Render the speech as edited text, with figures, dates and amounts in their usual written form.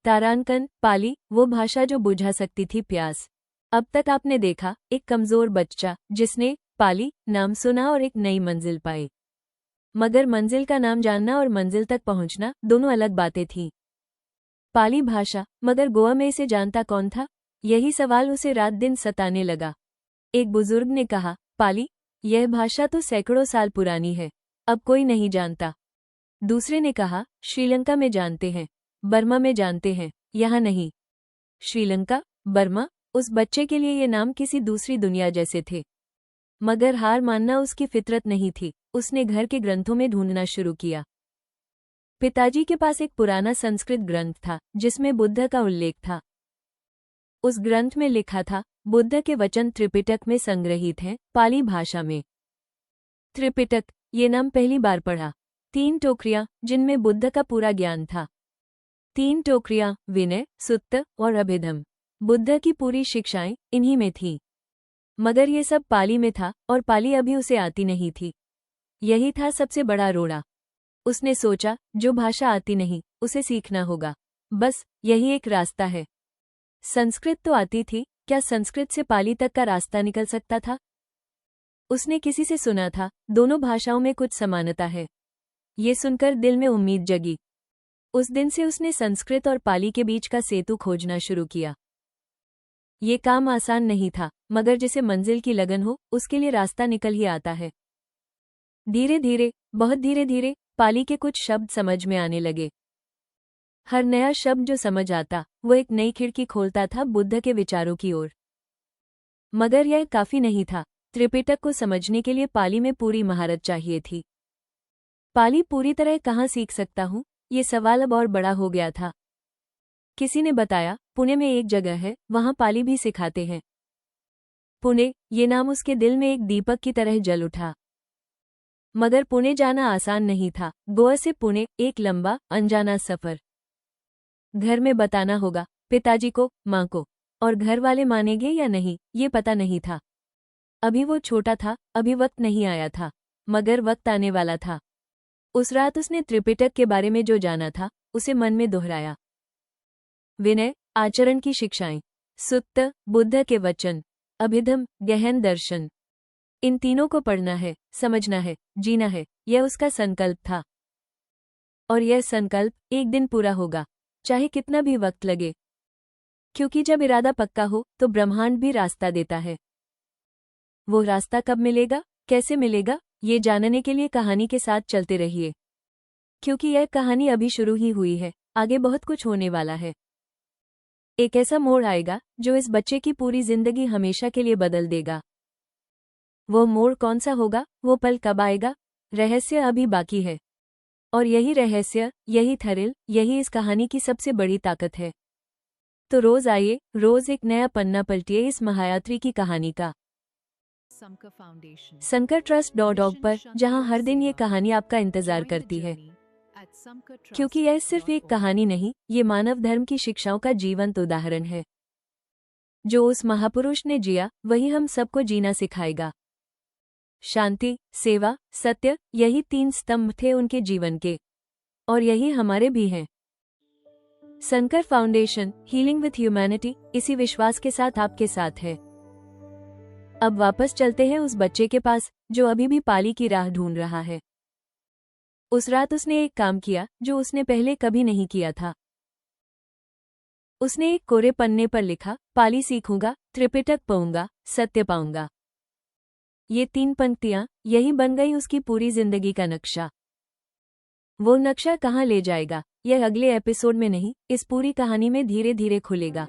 तारांकन, पाली, वो भाषा जो बुझा सकती थी प्यास। अब तक आपने देखा एक कमजोर बच्चा जिसने पाली नाम सुना और एक नई मंजिल पाई। मगर मंजिल का नाम जानना और मंजिल तक पहुंचना दोनों अलग बातें थीं। पाली भाषा, मगर गोवा में इसे जानता कौन था? यही सवाल उसे रात दिन सताने लगा। एक बुजुर्ग ने कहा, पाली, यह भाषा तो सैकड़ों साल पुरानी है, अब कोई नहीं जानता। दूसरे ने कहा, श्रीलंका में जानते हैं, बर्मा में जानते हैं, यहाँ नहीं। श्रीलंका, बर्मा, उस बच्चे के लिए ये नाम किसी दूसरी दुनिया जैसे थे। मगर हार मानना उसकी फितरत नहीं थी। उसने घर के ग्रंथों में ढूंढना शुरू किया। पिताजी के पास एक पुराना संस्कृत ग्रंथ था जिसमें बुद्ध का उल्लेख था। उस ग्रंथ में लिखा था, बुद्ध के वचन त्रिपिटक में संग्रहित हैं, पाली भाषा में। त्रिपिटक, ये नाम पहली बार पढ़ा। 3 टोकरियां जिनमें बुद्ध का पूरा ज्ञान था। 3 टोकरियां, विनय, सुत्त और अभिधम। बुद्ध की पूरी शिक्षाएं इन्हीं में थीं। मगर ये सब पाली में था और पाली अभी उसे आती नहीं थी। यही था सबसे बड़ा रोड़ा। उसने सोचा, जो भाषा आती नहीं उसे सीखना होगा। बस यही एक रास्ता है। संस्कृत तो आती थी, क्या संस्कृत से पाली तक का रास्ता निकल सकता था? उसने किसी से सुना था, दोनों भाषाओं में कुछ समानता है। ये सुनकर दिल में उम्मीद जगी। उस दिन से उसने संस्कृत और पाली के बीच का सेतु खोजना शुरू किया। ये काम आसान नहीं था, मगर जिसे मंजिल की लगन हो उसके लिए रास्ता निकल ही आता है। धीरे धीरे, बहुत धीरे धीरे, पाली के कुछ शब्द समझ में आने लगे। हर नया शब्द जो समझ आता वो एक नई खिड़की खोलता था बुद्ध के विचारों की ओर। मगर यह काफी नहीं था। त्रिपिटक को समझने के लिए पाली में पूरी महारत चाहिए थी। पाली पूरी तरह कहाँ सीख सकता हूँ, ये सवाल अब और बड़ा हो गया था। किसी ने बताया, पुणे में एक जगह है, वहां पाली भी सिखाते हैं। पुणे, ये नाम उसके दिल में एक दीपक की तरह जल उठा। मगर पुणे जाना आसान नहीं था। गोवा से पुणे एक लंबा, अनजाना सफर। घर में बताना होगा, पिताजी को, माँ को, और घर वाले मानेंगे या नहीं, ये पता नहीं था। अभी वो छोटा था, अभी वक्त नहीं आया था, मगर वक्त आने वाला था। उस रात उसने त्रिपिटक के बारे में जो जाना था उसे मन में दोहराया। विनय, आचरण की शिक्षाएं, सुत्त, बुद्ध के वचन, अभिधम, गहन दर्शन, इन तीनों को पढ़ना है, समझना है, जीना है, यह उसका संकल्प था। और यह संकल्प एक दिन पूरा होगा, चाहे कितना भी वक्त लगे। क्योंकि जब इरादा पक्का हो तो ब्रह्मांड भी रास्ता देता है। वो रास्ता कब मिलेगा, कैसे मिलेगा, ये जानने के लिए कहानी के साथ चलते रहिए। क्योंकि यह कहानी अभी शुरू ही हुई है, आगे बहुत कुछ होने वाला है। एक ऐसा मोड़ आएगा जो इस बच्चे की पूरी जिंदगी हमेशा के लिए बदल देगा। वो मोड़ कौन सा होगा, वो पल कब आएगा, रहस्य अभी बाकी है। और यही रहस्य, यही थ्रिल, यही इस कहानी की सबसे बड़ी ताकत है। तो रोज आइए, रोज एक नया पन्ना पलटिए इस महायात्री की कहानी का। sankartrust.org पर, जहां हर दिन ये कहानी आपका इंतजार करती है। क्योंकि यह सिर्फ एक कहानी नहीं, ये मानव धर्म की शिक्षाओं का जीवंत उदाहरण है। जो उस महापुरुष ने जिया वही हम सबको जीना सिखाएगा। शांति, सेवा, सत्य, यही 3 स्तंभ थे उनके जीवन के, और यही हमारे भी हैं। संकर फाउंडेशन, हीलिंग विथ ह्यूमैनिटी, इसी विश्वास के साथ आपके साथ है। अब वापस चलते हैं उस बच्चे के पास जो अभी भी पाली की राह ढूंढ रहा है। उस रात उसने एक काम किया जो उसने पहले कभी नहीं किया था। उसने एक कोरे पन्ने पर लिखा, पाली सीखूंगा, त्रिपिटक पढ़ूंगा, सत्य पाऊंगा। ये 3 पंक्तियां, यही बन गई उसकी पूरी जिंदगी का नक्शा। वो नक्शा कहाँ ले जाएगा, यह अगले एपिसोड में नहीं, इस पूरी कहानी में धीरे धीरे खुलेगा।